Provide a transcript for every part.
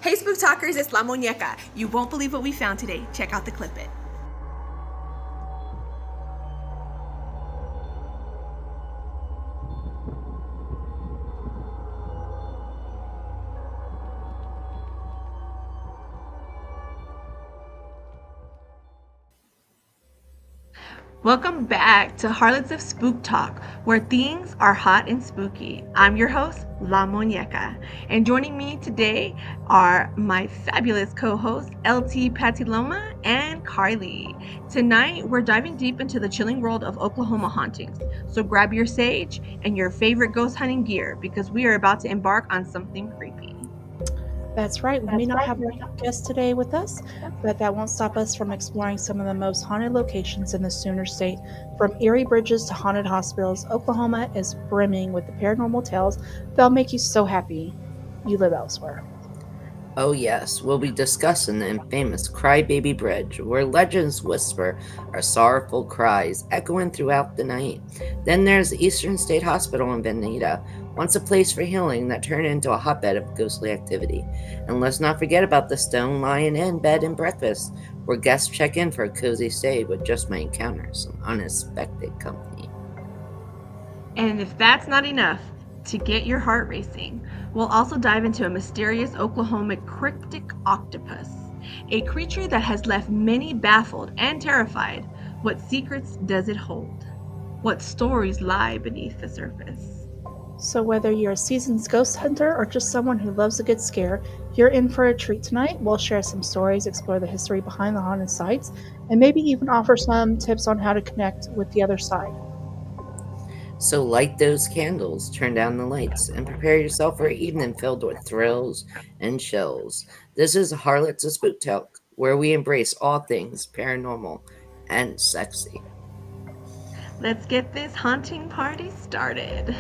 Hey Spook Talkers, it's La Monyeka. You won't believe what we found today. Check out the clip it. Welcome back to Harlots of Spook Talk, where things are hot and spooky. I'm your host, La Monyeka, and joining me today are my fabulous co-hosts, LT Pteloma and Karli. Tonight, we're diving deep into the chilling world of Oklahoma hauntings. So grab your sage and your favorite ghost hunting gear because we are about to embark on something creepy. That's right. We may not have our guest today with us, but that won't stop us from exploring some of the most haunted locations in the Sooner State. From eerie bridges to haunted hospitals, Oklahoma is brimming with the paranormal tales that'll make you so happy you live elsewhere. Oh, yes, we'll be discussing the infamous Crybaby Bridge, where legends whisper our sorrowful cries echoing throughout the night. Then there's the Eastern State Hospital in Veneta, once a place for healing that turned into a hotbed of ghostly activity. And let's not forget about the Stone Lion Inn Bed and Breakfast, where guests check in for a cozy stay but just might encounter some unexpected company. And if that's not enough to get your heart racing, we'll also dive into a mysterious Oklahoma cryptic octopus, a creature that has left many baffled and terrified. What secrets does it hold? What stories lie beneath the surface? So, whether you're a seasoned ghost hunter or just someone who loves a good scare, you're in for a treat tonight. We'll share some stories, explore the history behind the haunted sites, and maybe even offer some tips on how to connect with the other side. So light those candles, turn down the lights, and prepare yourself for an evening filled with thrills and chills. This is Harlots of Spook Talk, where we embrace all things paranormal and sexy. Let's get this haunting party started.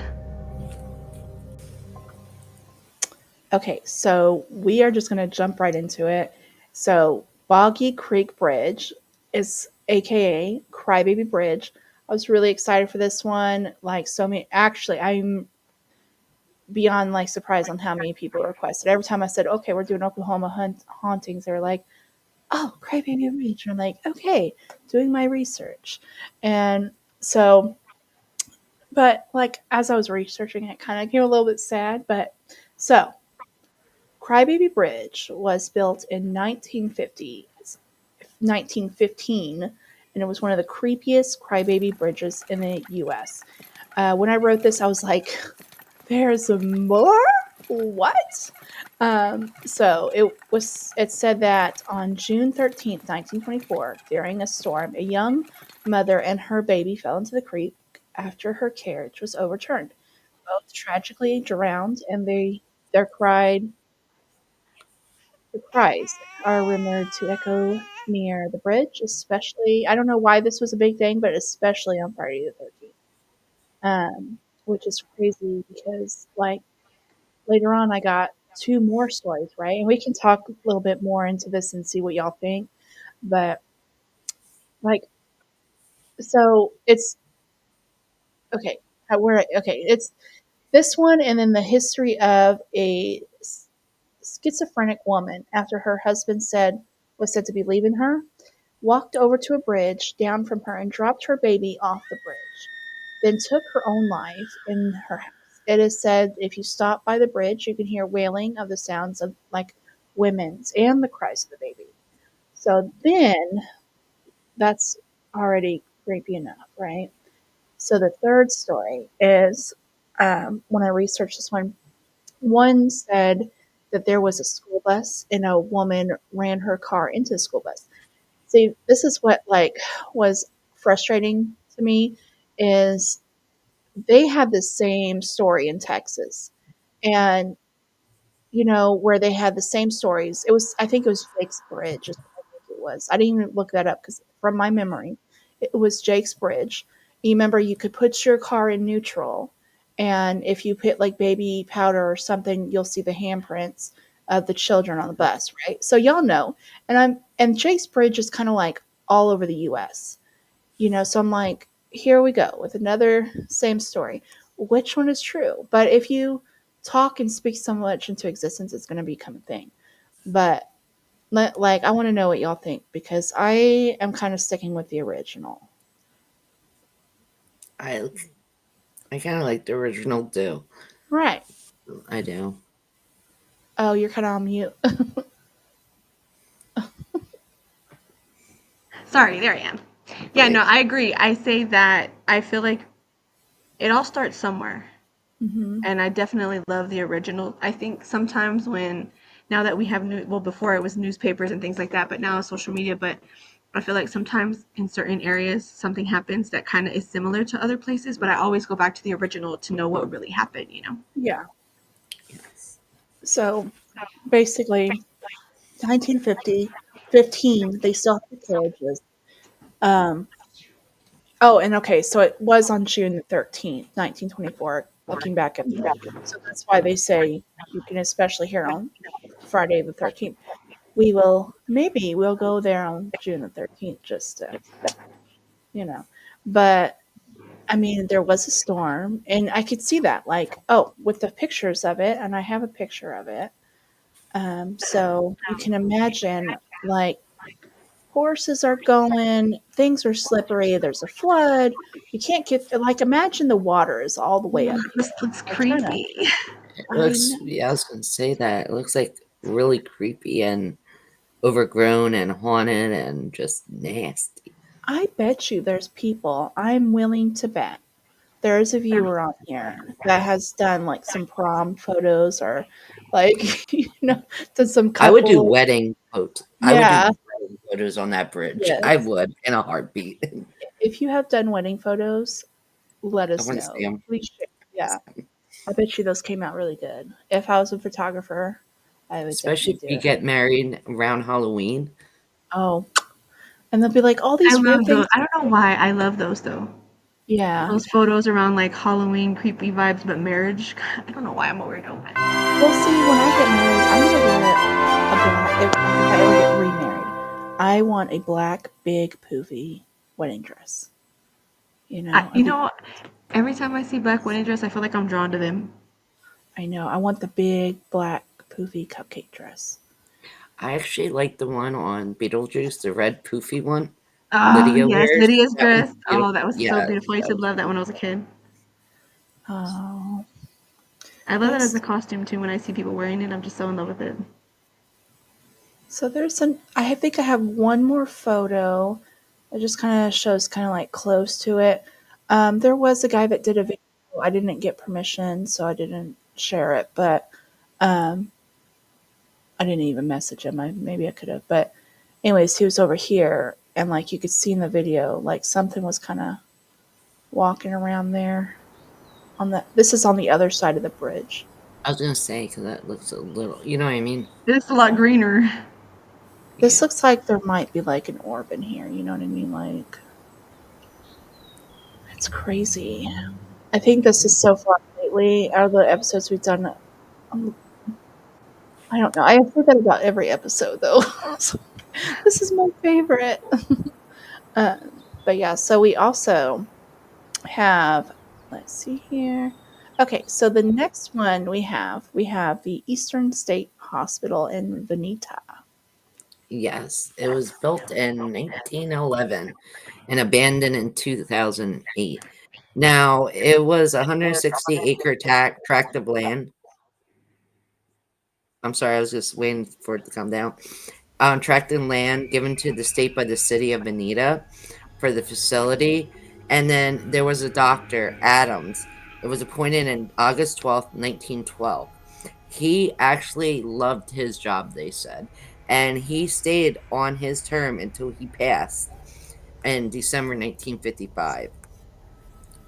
Okay, so we are just going to jump right into it. So, Boggy Creek Bridge is AKA Crybaby Bridge. I was really excited for this one. Like, so many, actually, I'm beyond like surprised on how many people requested. Every time I said, okay, we're doing Oklahoma hauntings, they were like, oh, Crybaby Bridge. And I'm like, okay, doing my research. And so, but like, as I was researching, it kind of came a little bit sad. But so, Crybaby Bridge was built in 1915, and it was one of the creepiest crybaby bridges in the U.S. When I wrote this, I was like, "There's more? What?" So it said that on June 13th, 1924, during a storm, a young mother and her baby fell into the creek after her carriage was overturned. Both tragically drowned, and their cries are rumored to echo near the bridge, especially, I don't know why this was a big thing, but especially on Friday the 13th. Which is crazy because, like, later on, I got two more stories, right? And we can talk a little bit more into this and see what y'all think. But, like, so it's okay. It's this one, and then the history of a schizophrenic woman after her husband was said to be leaving her, walked over to a bridge down from her and dropped her baby off the bridge, then took her own life in her house. It is said if you stop by the bridge, you can hear wailing of the sounds of like women's and the cries of the baby. So then that's already creepy enough, right? So the third story is when I researched this one said that there was a school bus and a woman ran her car into the school bus. See, this is what like was frustrating to me is they had the same story in Texas. And where they had the same stories. I think it was Jake's Bridge is what I think it was. I didn't even look that up because from my memory, it was Jake's Bridge. You remember you could put your car in neutral, and if you put like baby powder or something, you'll see the handprints of the children on the bus, right? So y'all know. And Jake's Bridge is kind of like all over the US. So I'm like, here we go with another same story. Which one is true? But if you talk and speak so much into existence, it's going to become a thing. But like, I want to know what y'all think because I am kind of sticking with the original. I I kind of like the original too. Right. I do. Oh, you're kind of on mute. Sorry, there I am. Yeah, Okay. no, I agree. I say that I feel like it all starts somewhere. Hmm. And I definitely love the original. I think sometimes when now that we have well, before it was newspapers and things like that, but now it's social media, but I feel like sometimes in certain areas something happens that kind of is similar to other places, but I always go back to the original to know what really happened. Yeah. Yes. So basically, 1950, 15, they still have the carriages. Um, oh, and okay, so it was on June the 13th, 1924, looking back at the video. So that's why they say you can especially hear on Friday the 13th. Maybe we'll go there on June the 13th just to, you know. But I mean, there was a storm, and I could see that, like, oh, with the pictures of it, and I have a picture of it. So you can imagine, like, horses are going, things are slippery, there's a flood. You can't get, like, imagine the water is all the way Ooh, up this here. looks I was trying to, creepy. It I looks, know, yeah, I was gonna say that. It looks like really creepy and overgrown and haunted and just nasty. I bet you there's people, I'm willing to bet there's a viewer on here that has done like some prom photos or like done some I would do couple. wedding photos. I would do Yeah, wedding photos on that bridge. I yes. would in a heartbeat. If you have done wedding photos, let I us want to see know. them, Please share. Yeah, I bet you those came out really good. If I was a photographer, I would especially definitely if do you it. get married around Halloween. Oh, and they'll be like all I these weird love those. things. I don't know why I love those though. Yeah. Those photos around like Halloween creepy vibes, but marriage. I don't know why I'm a weirdo. Well, see, when I get married, I'm gonna wear a black. Like if I ever get remarried, I want a black, big, poofy wedding dress. I You think know, every time I see black wedding dress, I feel like I'm drawn to them. I know. I want the big, black, poofy cupcake dress. I actually like the one on Beetlejuice, the red poofy one. Oh Lydia yes, wears. Lydia's That one's dress. Oh, that beautiful. was so Yeah, beautiful. I used that to was love that when I was a kid. Oh, I love that as a that's costume too. When I see people wearing it, I'm just so in love with it. so. There's an. I think I have one more photo. It just kind of shows kind of like close to it. There was a guy that did a video. I didn't get permission, so I didn't share it. But um, I didn't even message him. Maybe I could have. But anyways, he was over here, and like you could see in the video, like something was kind of walking around there. On the This is on the other side of the bridge. I was gonna say because that looks a little. You know what I mean? It's a lot greener. This Yeah. looks like there might be like an orb in here. You know what I mean? Like it's crazy. I think this is so far lately out of the episodes we've done. um, I don't know. I say that about every episode though. So, this is my favorite. But yeah, so we also have. Let's see here. Okay, so the next one we have the Eastern State Hospital in Veneta. Yes, it was built in 1911 and abandoned in 2008. Now, it was a 160-acre tract of land. I'm sorry, I was just waiting for it to come down. Tract of land given to the state by the city of Veneta for the facility. And then there was a doctor, Adams. It was appointed in August 12th, 1912. He actually loved his job, they said, and he stayed on his term until he passed in December 1955.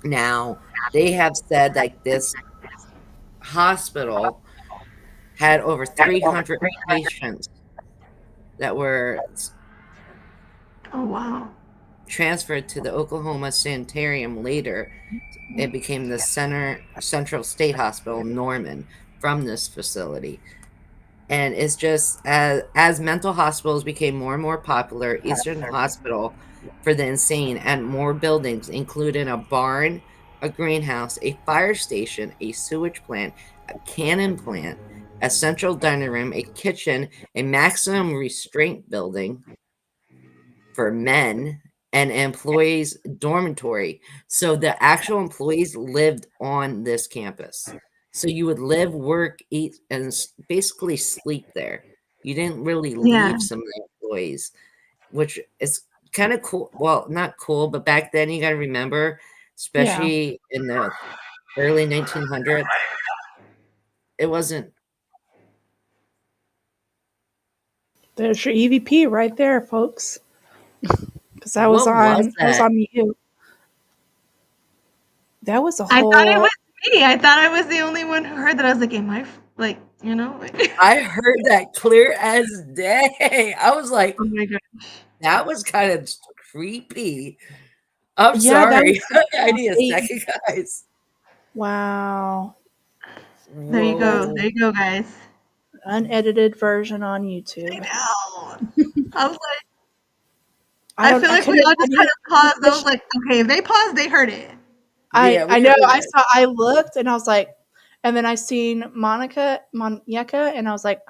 Now, they have said that this hospital had over 300 patients that were Oh wow. transferred to the Oklahoma Sanitarium later. It became the Central State Hospital Norman from this facility. And it's just as mental hospitals became more and more popular, Eastern Hospital for the Insane and more buildings, including a barn, a greenhouse, a fire station, a sewage plant, a cannon plant, a central dining room, a kitchen, a maximum restraint building for men, and employees' dormitory. So the actual employees lived on this campus. So you would live, work, eat, and basically sleep there. You didn't really Yeah. leave some of the employees, which is kind of cool. Well, not cool, but back then you got to remember, Yeah. especially in the early 1900s, it wasn't. There's your EVP right there, folks. Because What was I was that? on mute. That was a I thought it whole. was me. I thought I was the only one who heard that. I was like, am I like, you know? Like, I heard that clear as day. I was like, oh my god. that was kind of creepy. I'm Yeah, that was sorry. I need a a second, guys. wow. There you That's go. Whoa. There you go, guys. unedited version on I YouTube. know. I was like, I I don't. feel I like we couldn't. all I just kind didn't of paused. I was finish. like, okay, if they paused, they heard it. Yeah, I we know. heard I it. saw. I looked and I was like, and then I seen Monyeka, and I was like,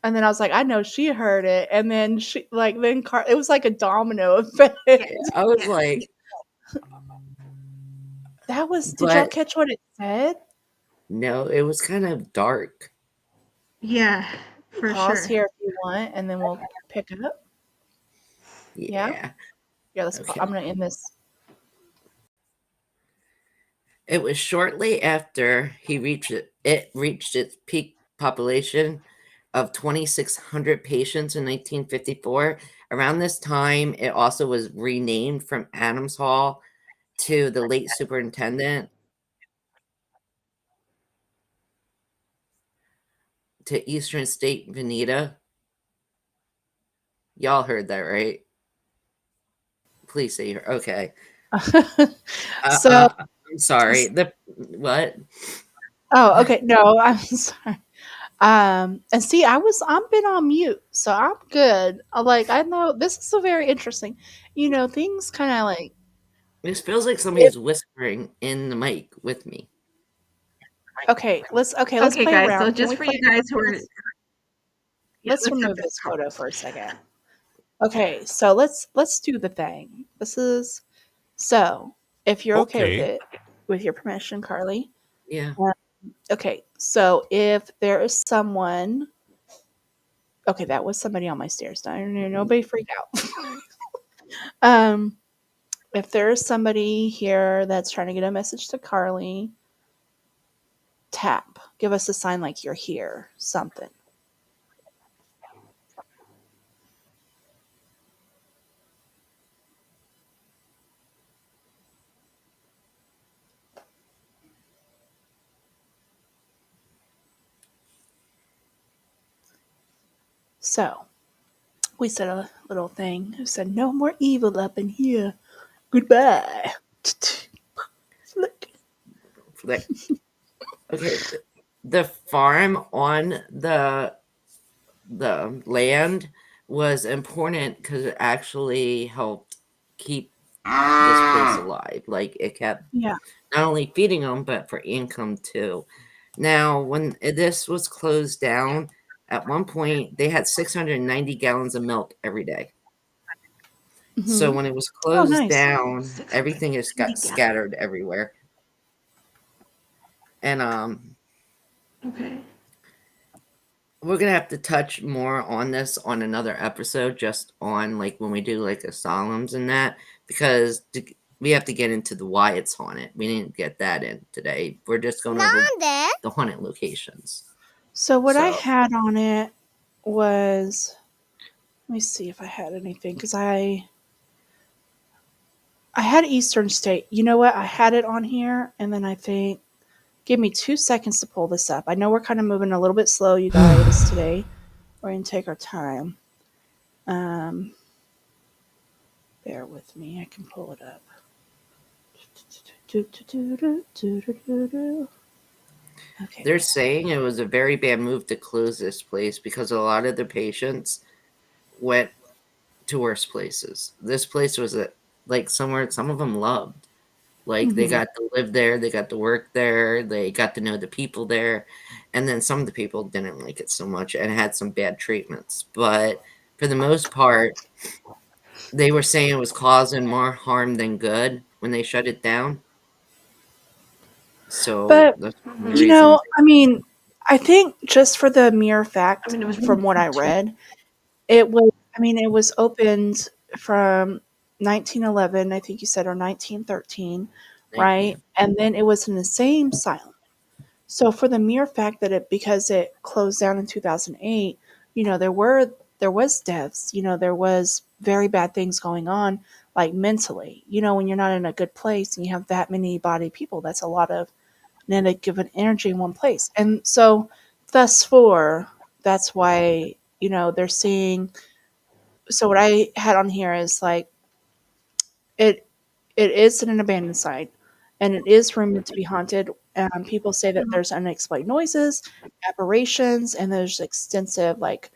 and then I was like, I know she heard it, and then it was like a domino Yeah. effect. Yeah, I was Yeah. like, That was. Did y'all but catch what it said? no, it was kind of dark. Yeah, for Pause sure. here if you want, and then we'll pick it up. Yeah. Yeah. Yeah. I'm Okay. gonna end this. It was shortly after it reached its peak population of 2,600 patients in 1954. Around this time, it also was renamed from Adams Hall to the late superintendent to Eastern State Veneta. Y'all heard that, right? Please say okay. Uh, So. uh, I'm sorry. The what? Oh, okay. No, I'm sorry. And see, I've been on mute, so I'm good. I know this is so very interesting. Things kind of like This feels like it. somebody's whispering in the mic with me. Let's Okay, play guys. So around. Can just we for play? you guys who are, yeah, Let's let's get remove this this going. photo for a second. Okay, so let's do the thing. This is so if you're okay with Okay. it, with your permission, Karli. Yeah. Uh, Okay, so if there is someone, okay, that was somebody on my stairs. Nobody freak out. um, if there is somebody here that's trying to get a message to Karli, tap. Give us a sign like you're here. Something. So we said a little thing. We said no more evil up in here. Goodbye. Flick. Like, okay. The farm on the land was important because it actually helped keep this place alive. Like it kept Yeah. not only feeding them, but for income too. Now, when this was closed down, at one point they had 690 gallons of milk every day. So Hmm. when it was Oh, closed nice. down, everything just 690 got gallons. scattered everywhere. And Okay. we're gonna have to touch more on this on another episode, just on like when we do like asylums and that, because we have to get into the why it's haunted. We didn't get that in today. We're just going over the haunted locations. So what I So had on it was, let me see if I had anything because I had Eastern State. You know what? I had it on here, and then I think, give me 2 seconds to pull this up. I know we're kind of moving a little bit slow, you guys, today. We're going to take our time. Um, Bear with me. I can pull it up. Okay. they're saying it was a very bad move to close this place because a lot of the patients went to worse places. This place was like somewhere some of them loved. Like, they Mhm. got to live there, they got to work there, they got to know the people there, and then some of the people didn't like it so much and had some bad treatments. But for the most part, they were saying it was causing more harm than good when they shut it down. So But, that's one of the Hmm. reasons. I mean, I think just for the mere I fact mean, it was really from what I cheap. read, it was opened from 1911, I think you said, or 1913, Yeah, right? And then it was an insane asylum. So for the mere fact that because it closed down in 2008, there was deaths, there was very bad things going on, like mentally. When you're not in a good place and you have that many body people, that's a lot of negative energy in one place. And so thus for that's why, they're seeing. So what I had on here is like it it is in an abandoned site, and it is rumored to be haunted. People say that there's unexplained noises, apparitions, and there's extensive, like,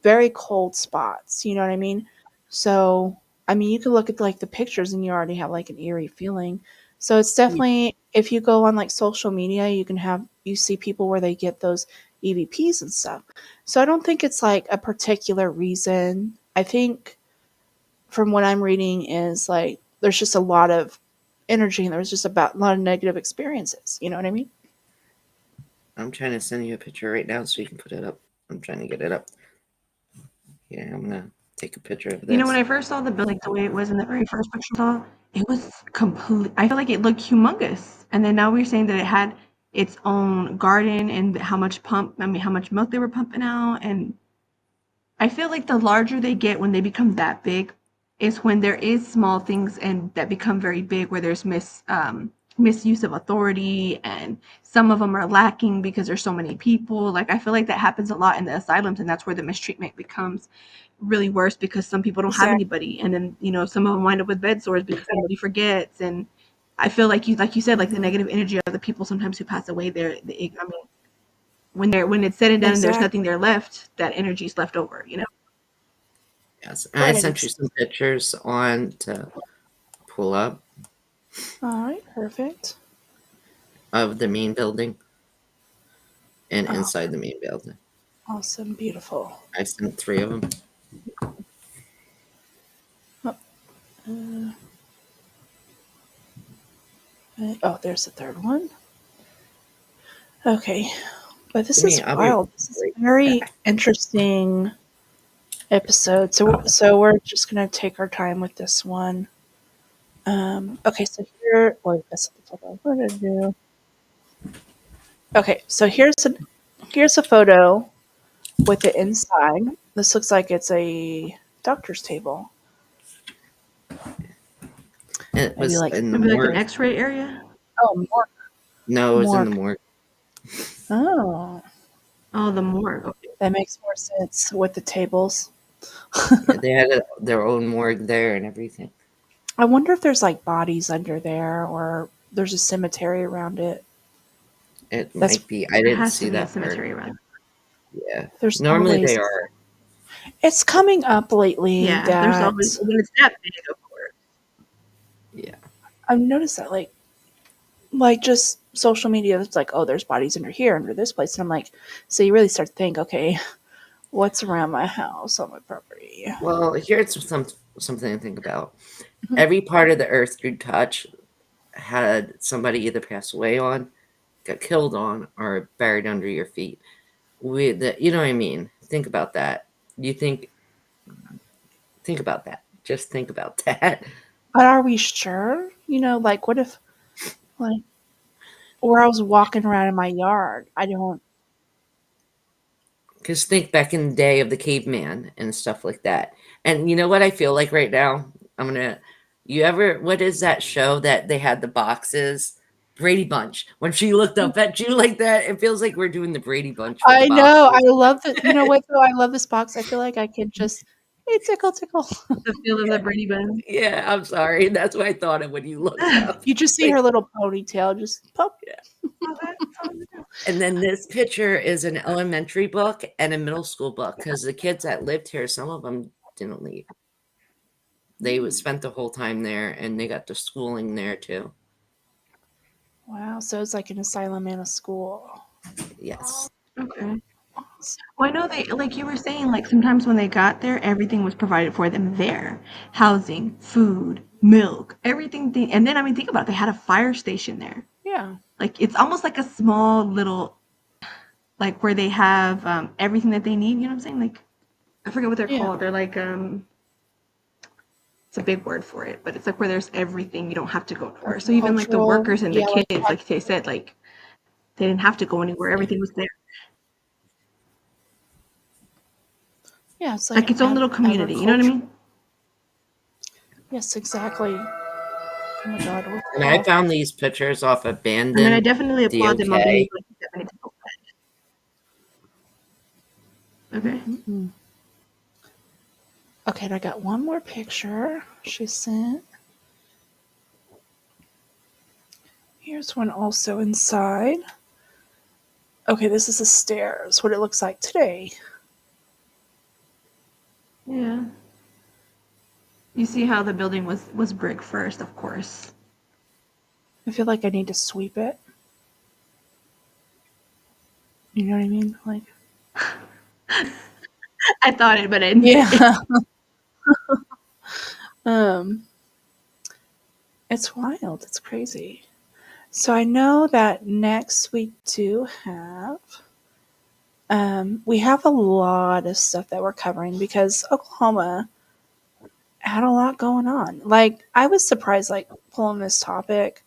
very cold spots. You know what I mean? So, I mean, you can look at like the pictures, and you already have like an eerie feeling. So it's yeah. definitely, if you go on like social media, you see people where they get those EVPs and stuff. So I don't think it's like a particular reason. I think from what I'm reading is like there's just a lot of energy, and there's just about a lot of negative experiences. You know what I mean? I'm trying to send you a picture right now so you can put it up. I'm trying to get it up. Yeah, I'm gonna take a picture of You know, when this. I first saw the building, the way it was in the very first picture I saw, it was complete. I feel like it looked humongous. And then now we're saying that it had its own garden and how much milk they were pumping out. And I feel like the larger they get when they become that big is when there is small things and that become very big where there's misuse of authority, and some of them are lacking because there's so many people. Like, I feel like that happens a lot in the asylums, and that's where the mistreatment becomes really worse because some people don't have Exactly. anybody, and then some of them wind up with bed sores because somebody forgets. And I feel like you said, like, the Hmm. negative energy of the people sometimes who pass away there. I mean, when it's said and done and there's Exactly. nothing there left, that energy's left over. Yes, and I Right. sent you some pictures on to pull up All right. Perfect. of the main building and Oh, inside the main building. awesome. Beautiful. I sent 3 of them. Oh, uh, oh, there's the third one. Okay. But this Give me, is I'll be wild. This is right a very back. interesting episode. So we're just gonna take our time with this one. Okay, so here, wait, that's not the photo I wanted to do. Okay, so here's a photo with the inside. This looks like it's a doctor's table. And it Maybe was like in the Maybe like an morgue. X-ray area. morgue. No, it was in the Morgue. morgue. Oh, Oh, the morgue. Okay. that makes more sense with the tables. Yeah, they had their own morgue there and everything. I wonder if there's like bodies under there, or there's a cemetery around it. It That's might be. I There didn't has to see be a that part. cemetery around. Yeah. there's Normally they always are. it's coming up lately Yeah, there's always, that when it's that big, of course. Yeah. I've noticed that like just social media, it's like, oh, there's bodies under here, under this place, and I'm like, so you really start to think, okay, what's around my house on my property? Well, here's something to think about. Mhm. Every part of the earth you touch had somebody either pass away on, got killed on, or buried under your feet. You know what I mean? Think about that. You think about that. Just think about that. But are we sure? Like, what if, like, where I was walking around in my yard, I don't. Because think back in the day of the caveman and stuff like that. And you know what I feel like right now? I'm gonna. You ever? What is that show that they had the boxes? Brady Bunch. When she looked up at you like that, it feels like we're doing the Brady Bunch for the I know. I boxes. love that. You know what, though? I love this box. I feel like I can just, hey, tickle, tickle. The feel of the Brady Bunch. Yeah, I'm sorry. That's what I thought of when you looked up. You just see Like, her little ponytail just pop. yeah. And then this picture is an elementary book and a middle school book because the kids that lived here, some of them didn't leave. They Hmm. spent the whole time there and they got the schooling there too. Wow. So it's like an asylum and a school. Yes. Okay. Well, I know they, like you were saying, like sometimes when they got there, everything was provided for them there. Housing, food, milk, everything. And then, I mean, think about it, they had a fire station there. Yeah. Like it's almost like a small little, like where they have everything that they need. You know what I'm saying? Like I forget what they're Yeah. called. They're like it's a big word for it, but it's like where there's everything. You don't have to go nowhere. So even like the Agricultural. workers and the Yeah. Like kids, like they said, like they didn't have to go anywhere. Everything was there. yeah. It's like Like its own little community. You know what I agriculture. mean? Yes, exactly. Oh my God. What And the I hell? found these pictures off I mean, I abandoned definitely applaud them on being DOK. able to keep that many people fed. Okay. Mm-mm-mm. Okay, and I got one more picture she sent. Here's one also inside. Okay, this is the stairs, what it looks like today. Yeah. You see how the building was brick first, of course. I feel like I need to sweep it. You know what I mean? Like, I thought it, but I didn't say it. yeah. um, it's wild. It's crazy. So I know that next we do have we have a lot of stuff that we're covering because Oklahoma had a lot going on. Like I was surprised, like pulling this topic.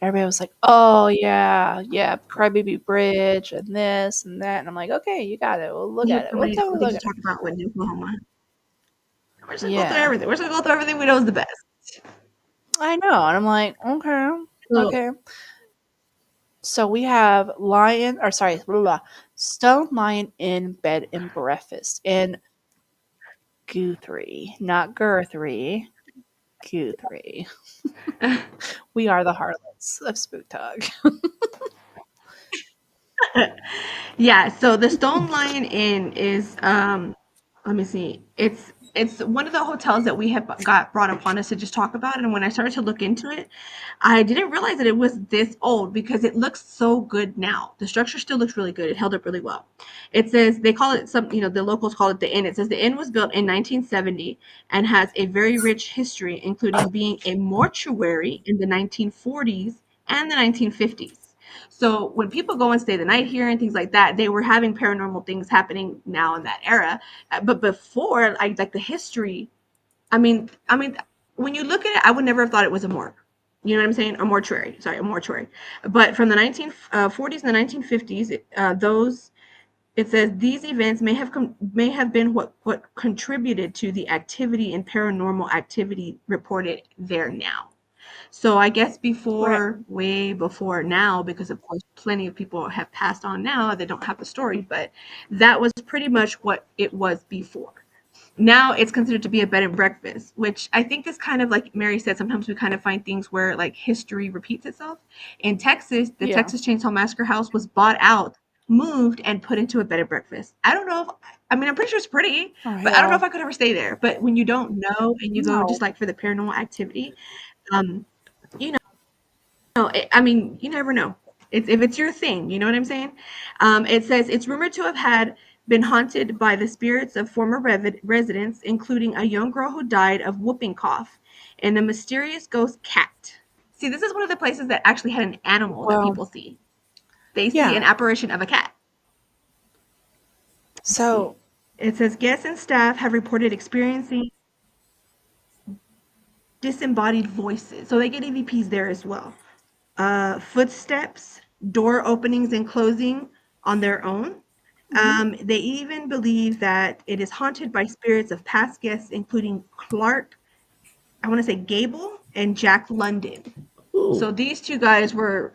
Everybody was like, "Oh yeah, yeah, Crybaby Bridge and this and that," and I'm like, "Okay, you got it. We'll look We have at it. so We'll many totally things look to at it." talk about with Oklahoma. We're just gonna go through Yeah, everything. We're just gonna go through everything we know is the best. I know, and I'm like, "Okay, So okay." So we have lion, or sorry, blah, blah, stone lion in bed and breakfast in Guthrie, not Guthrie, Guthrie. We are the harlots of Spook Talk. yeah, so the Stone Lion Inn is let me see. It's one of the hotels that we have got brought upon us to just talk about it. And when I started to look into it, I didn't realize that it was this old because it looks so good now. The structure still looks really good. It held up really well. It says they call it some, the locals call it the inn. It says the inn was built in 1970 and has a very rich history, including being a mortuary in the 1940s and the 1950s. So when people go and stay the night here and things like that, they were having paranormal things happening now in that era. But before, like the history, I mean, when you look at it, I would never have thought it was a morgue. You know what I'm saying? A mortuary. Sorry, a mortuary. But from the 1940s and the 1950s, those it says these events may have been what contributed to the activity and paranormal activity reported there now. So I guess Right. before, way before now, because of course plenty of people have passed on now that don't have the story, but that was pretty much what it was before. Now it's considered to be a bed and breakfast, which I think is kind of like Mary said, sometimes we kind of find things where like history repeats itself. In Texas, the Yeah. Texas Chainsaw Massacre house was bought out, moved, and put into a bed and breakfast. I don't know if, I mean, I'm pretty sure it's pretty, Oh but I don't know if hell. I could ever stay there. But when you don't know and you go just No. like for the paranormal activity, um, you know, I mean, you never know. It's if it's your thing, you know what I'm saying? It says it's rumored to have had been haunted by the spirits of former residents, including a young girl who died of whooping cough and a mysterious ghost cat. See, this is one of the places that actually had an animal that Well, people see. They see an yeah. apparition of a cat. Let's see. So, It says guests and staff have reported experiencing disembodied voices. So they get EVPs there as well. Footsteps, door openings and closing on their own. mhm. They even believe that it is haunted by spirits of past guests, including Clark, I want to say Gable, and Jack London. Ooh, So these two guys were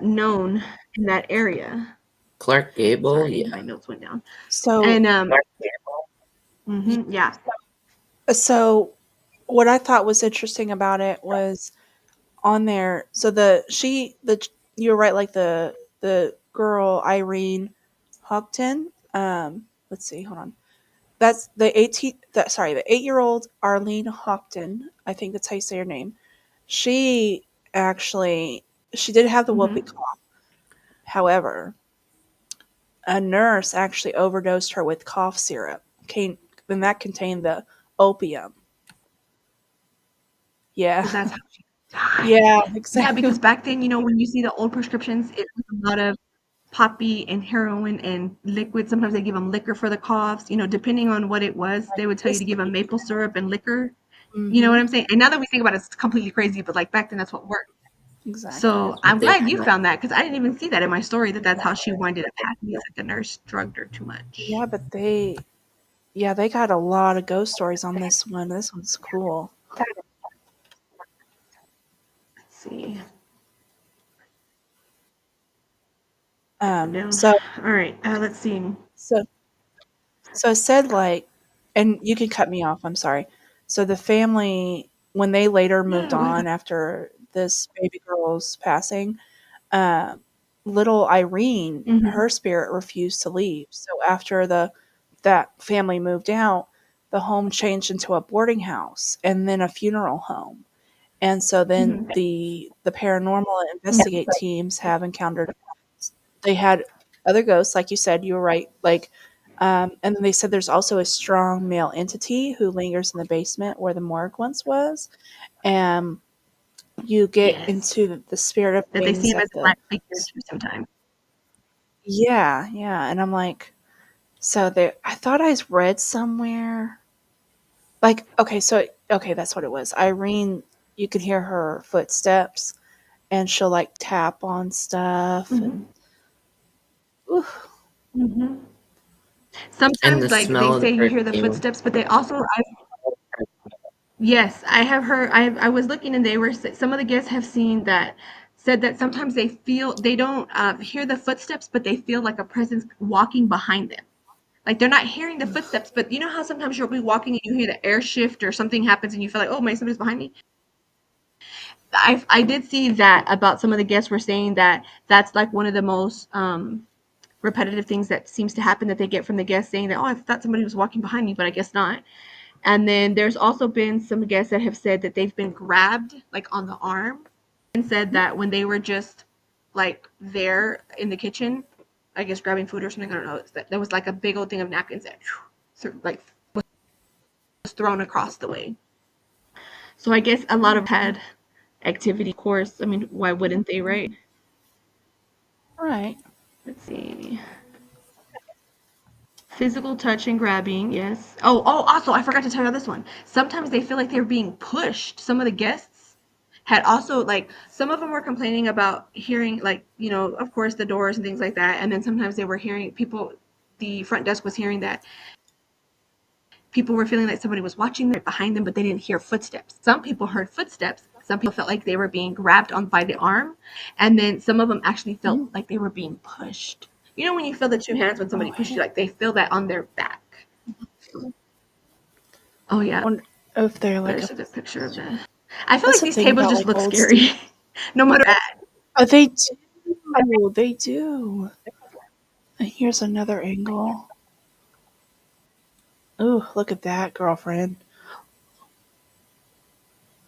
known in that area. Clark Gable, Sorry, yeah. my notes went down. So, And y- yeah. so what I thought was interesting about it was on there. So you were right, like the girl Irene Houghton. Let's see, hold on. That's the 18. That sorry, the 8-year-old Arlene Houghton. I think that's how you say her name. She actually She did have the whooping Mm-hmm. cough. However, a nurse actually overdosed her with cough syrup, and that contained the opium. Yeah, So that's how she died. yeah, Yeah, exactly. because back then, when you see the old prescriptions, it was a lot of poppy and heroin and liquid. Sometimes they give them liquor for the coughs. Depending on what it was, Like they would tell you this. to give them maple syrup and liquor. You know what Mm-hmm. I'm saying? And now that we think about it, it's completely crazy, but like back then, that's what worked. Exactly. So I I'm think glad you found that because I didn't even see that in my story that that's how she winded up passing. It's like the nurse drugged her too much. Yeah, but they got a lot of ghost stories on this one. This one's cool. Let's see. Um, No. so All right. Let's see. so so it said like, and you can cut me off. I'm sorry. So the family, when they later No, moved no, go ahead. on after this baby girl's passing, um, little Irene, Mm-hmm. her spirit refused to leave. So after the that family moved out, the home changed into a boarding house and then a funeral home. And so then Mm-hmm. the paranormal investigate teams have encountered, they had other ghosts, like you said, you were right. Like, and then they said there's also a strong male entity who lingers in the basement where the morgue once was. And you get Yes. into the spirit of That they see things him as at a the, black figure too sometimes. yeah, yeah. And I'm like, so there, I thought I read somewhere, like, okay, that's what it was. Irene, you could hear her footsteps and she'll like tap on stuff Mm-hmm. and, oof. Mm-hmm. and the Sometimes, like they smell of the say, you hear the perfume. footsteps, but they also, yes, I have heard. I was looking, and they were some of the guests have seen that said that sometimes they don't hear the footsteps, but they feel like a presence walking behind them. Like they're not hearing the footsteps, but you know how sometimes you'll be walking and you hear the air shift or something happens, and you feel like, oh, maybe somebody's behind me. I did see that about some of the guests were saying that that's like one of the most repetitive things that seems to happen that they get from the guests saying that, oh, I thought somebody was walking behind me, but I guess not. And then there's also been some guests that have said that they've been grabbed like on the arm and said that when they were just like there in the kitchen, I guess grabbing food or something, I don't know, that there was like a big old thing of napkins that sort of like was thrown across the way. So I guess a lot of had activity, of course. I mean, why wouldn't they, right? Right. Let's see. Physical touch and grabbing, yes. Oh, also, I forgot to tell you this one. Sometimes they feel like they're being pushed. Some of the guests had also, like, some of them were complaining about hearing, like, of course, the doors and things like that. And then sometimes they were hearing people, the front desk was hearing that people were feeling like somebody was watching right behind them, but they didn't hear footsteps. Some people heard footsteps. Some people felt like they were being grabbed on by the arm. And then some of them actually felt Mm. like they were being pushed. You know, when you feel the two hands when Oh, somebody pushes heck. you, like they feel that on their back. Oh yeah, Wonder if they're like there's a. a good picture of that. I feel That's like the these thing tables about just like look old Steve. scary, no matter what. Oh, they do. They do. And here's another angle. Ooh, look at that, girlfriend.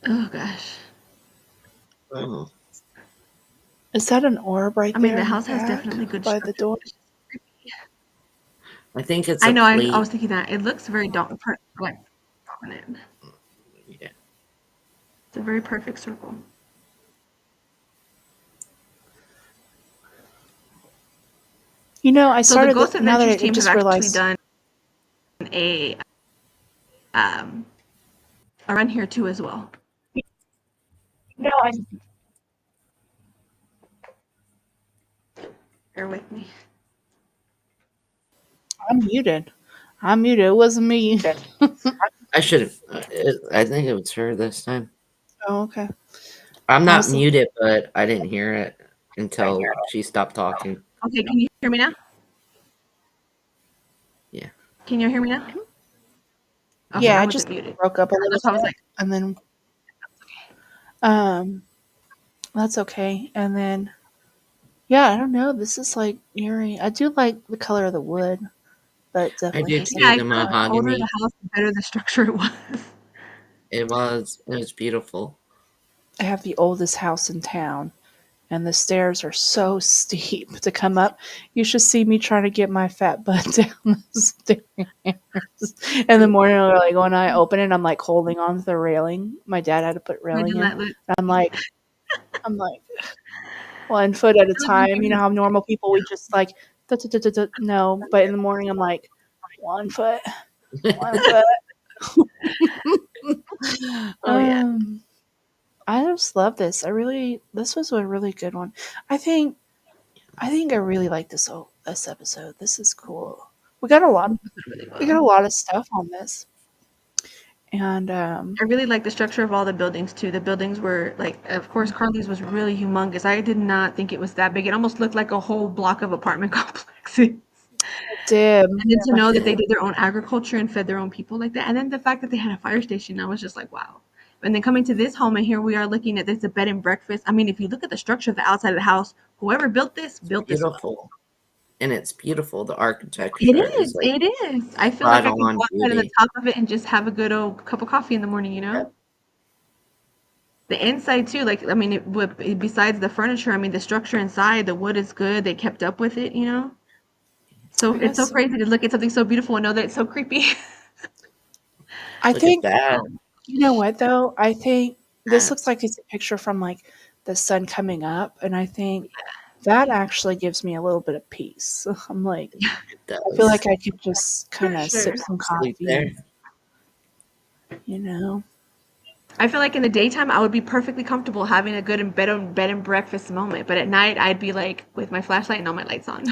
Oh gosh. Oh, Is that an orb right I mean, there the in the house has back definitely good by the structure. door? I think it's I a know. I was plate. thinking that it looks very like dominant. Yeah. It's a very perfect circle. You know, I So the started Ghost now that Adventures I team have just actually realized. done a um a run here too as well. No, I. Bear with me. I'm muted. I'm muted. It wasn't me. I should have. I think it was her this time. Oh, okay. I'm I not was. muted, but I didn't hear it until she stopped talking. Okay, can you hear me now? Yeah. Can you hear me now? Okay, Yeah, I I just wasn't muted. broke up a little That's why I was bit, like, and then um, that's okay. And then yeah, I don't know. This is like eerie. I do like the color of the wood, but I definitely do has yeah, too. I The feel like the older the mahogany. house, the better the structure it was. It was. It was beautiful. I have the oldest house in town, and the stairs are so steep to come up. You should see me trying to get my fat butt down the stairs. In the morning, like when I open it, I'm like holding on to the railing. My dad had to put I railing did in. not look. I'm like, I'm like 1 foot at a I look time. You know beautiful. how normal people we just like no, but in the morning I'm like 1 foot, 1 foot. Oh yeah. um, I just love this. This was a really good one. I think I really like this episode. This is cool. We got a lot Really we got well. a lot of stuff on this. And I really like the structure of all the buildings too. The buildings were like, of course, Carly's was really humongous. I did not think it was that big. It almost looked like a whole block of apartment complexes. did And then to know that they did their own agriculture and fed their own people like that, and then the fact that they had a fire station, I was just like, wow. And then coming to this home, and here we are looking at this a bed and breakfast. I mean, if you look at the structure of the outside of the house, whoever built this well. Beautiful. And it's beautiful. The It architecture is is. like It is. I feel like spot I could on go outside on the beauty. top of it and just have a good old cup of coffee in the morning. You know. The inside too, like I mean, besides the furniture, I mean, the structure inside, the wood is good. They kept up with it, you know. So I it's so guess crazy to look at something so beautiful and know that it's so creepy. I Look at think that. you know what though? I think this Uh, looks like it's a picture from like the sun coming up, and I think that actually gives me a little bit of peace. I'm like, It I feel does. like I could just for kind of sure. sip some Sleep coffee there. and, you know. I feel like in the daytime I would be perfectly comfortable having a good bed and breakfast moment, but at night I'd be like with my flashlight and all my lights on.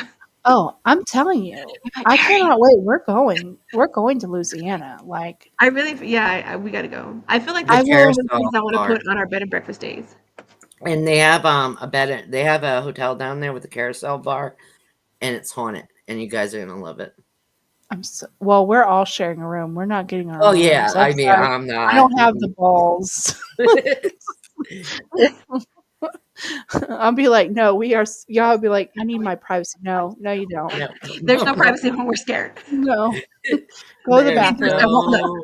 Oh, I'm telling you, I'm like, I Carrie, cannot wait. We're going to Louisiana. Like, I really, yeah, we gotta go. I feel like The that's I one of will. the things carousel I want to bar. put on our bed and breakfast days. And they have they have a hotel down there with a carousel bar and it's haunted. And you guys are gonna love it. Well, we're all sharing a room. We're not getting our Oh own yeah, rooms. I mean Sorry, I'm I not. don't have the balls. I'll be like, no, we are. Y'all will be like, I need my privacy. No, no, you don't. No, There's no, no no. privacy when we're scared. No, go to the There's Dangerous, I bathroom. won't no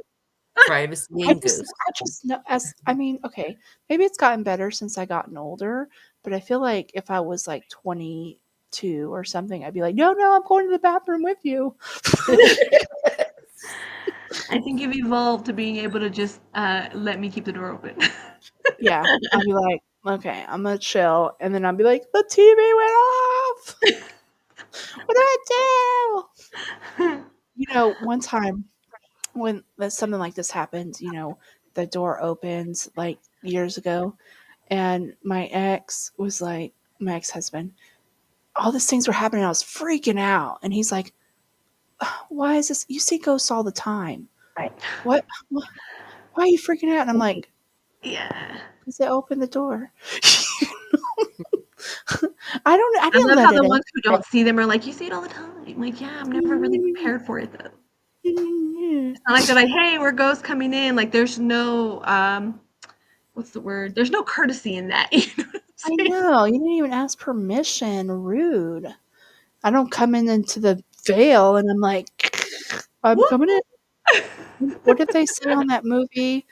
privacy and ghosts. I just know. I mean, okay, maybe it's gotten better since I gotten older, but I feel like if I was like 22 or something, I'd be like, no, no, I'm going to the bathroom with you. I think you've evolved to being able to just let me keep the door open. Yeah, I'll be like, okay, I'm gonna chill, and then I'll be like, the TV went off. What do I do? One time when something like this happened, the door opened like years ago, and my ex husband, all these things were happening. I was freaking out, and he's like, "Why is this? You see ghosts all the time. What? Why are you freaking out?" And I'm like, Yeah. "Because they opened the door." I I didn't love let how it the in. ones who don't see them are like, "You see it all the time." Like, yeah, I'm never really prepared for it though. It's not like they're like, "Hey, we're ghosts coming in." Like, there's no what's the word? There's no courtesy in that. You know what I I'm saying? know, you didn't even ask permission. Rude. I don't come into the veil and I'm like, I'm Whoop, coming in. whoop. What did they say on that movie?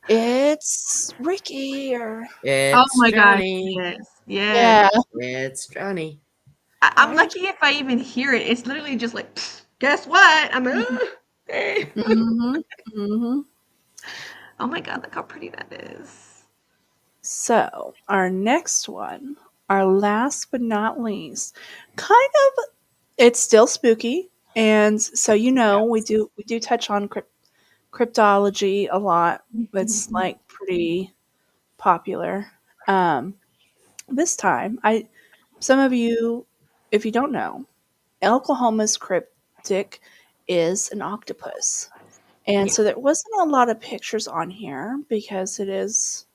It's Ricky or Oh It's my gosh, Johnny. yes, yes. yeah. It's Johnny. I'm Why did lucky if I even hear it. It's literally just like, guess what? I'm you? hey. Mhm. Mhm. Oh my god, look how pretty that is. So, our next one, our last but not least, kind of it's still spooky, and so we do touch on cryptology a lot. It's like pretty popular. Um, this time, I some of you, if you don't know, Oklahoma's cryptic is an octopus, and Yeah, so there wasn't a lot of pictures on here because it is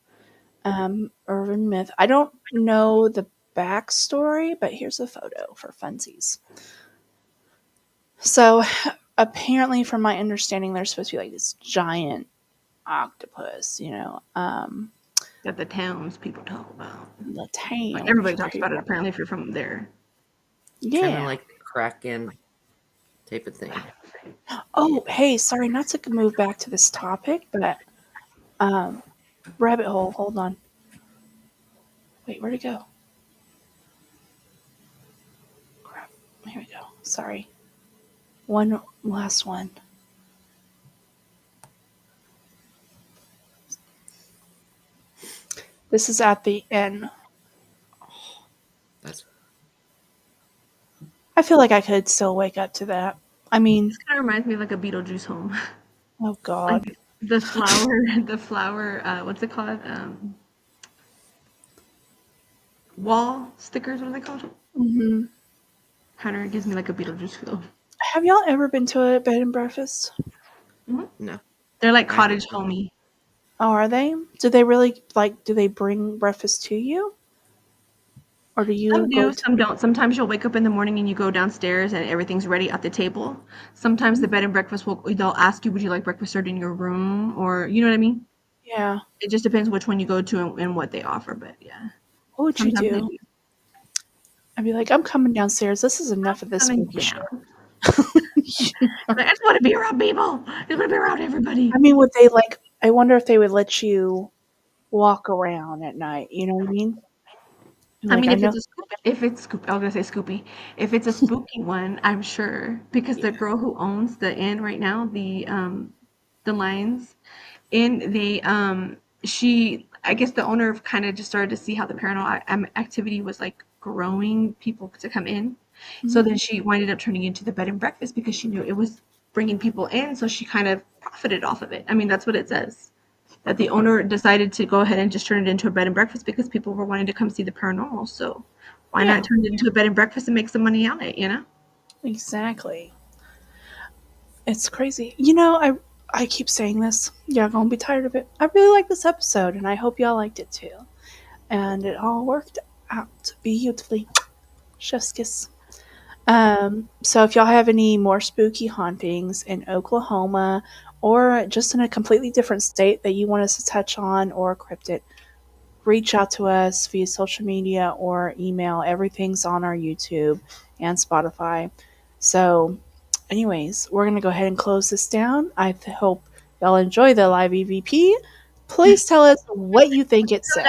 urban myth. I don't know the backstory, but here's a photo for funsies. So apparently, from my understanding, there's supposed to be like this giant octopus, that the towns people talk about. the Like town everybody talks about it people. apparently if you're from there. Kind of Yeah. like the Kraken type of thing. Yeah. Oh, hey, sorry, not to move back to this topic, but um, rabbit hole. Hold on. Wait, where'd it go? Sorry. One last one. This is at the end. That's I feel like I could still wake up to that. I mean, This kind of reminds me of like a Beetlejuice home. oh God. Like the flower, the flower, what's it called? Wall stickers, what are they called? Hmm. Kind of gives me like a Beetlejuice feel. Have y'all ever been to a bed and breakfast? Hmm. no. They're like I cottage haven't. homey. Oh, are they? Do they really like? Do they bring breakfast to you, or do you Some go do, to? some don't. Sometimes you'll wake up in the morning and you go downstairs and everything's ready at the table. Sometimes the bed and breakfast will they'll ask you, would you like breakfast served in your room, or you know what I mean? Yeah. It just depends which one you go to and what they offer. But yeah, What would you sometimes they do? do. I'd be like, I'm coming downstairs. This is enough of this Coming spooky shit. down. Like, I just want to be around people. I just want to be around everybody. I mean, would they like? I wonder if they would let you walk around at night. You know what I mean? I Like, mean, I know. if it's Scoop, I was gonna say Scoopy. If it's a spooky one, I'm sure because Yeah. the girl who owns the inn right now, the Lions Inn, she, I guess the owner kind of just started to see how the paranormal activity was like growing people to come in. So Mhm. then she winded up turning into the bed and breakfast because she knew it was bringing people in. So she kind of profited off of it. I mean, that's what it says. That the owner decided to go ahead and just turn it into a bed and breakfast because people were wanting to come see the paranormal. So why not Yeah. turn it into a bed and breakfast and make some money on it, you know? Exactly. It's crazy. You know, I keep saying this. Y'all gonna be tired of it. I really like this episode, and I hope y'all liked it too. And it all worked out beautifully. Chef's kiss. So if y'all have any more spooky hauntings in Oklahoma or just in a completely different state that you want us to touch on or cryptid, reach out to us via social media or email. Everything's on our YouTube and Spotify. So, anyways, we're going to go ahead and close this down. Hope y'all enjoy the live EVP. Please tell us what you think it said.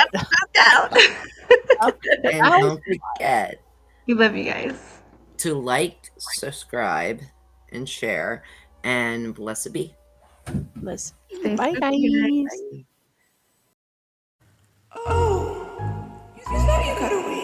Out. And don't forget We love you guys. to like, subscribe, and share. And blessed be. Listen. Stay Bye, spooky, guys. guys. Bye. Oh, you said you got away.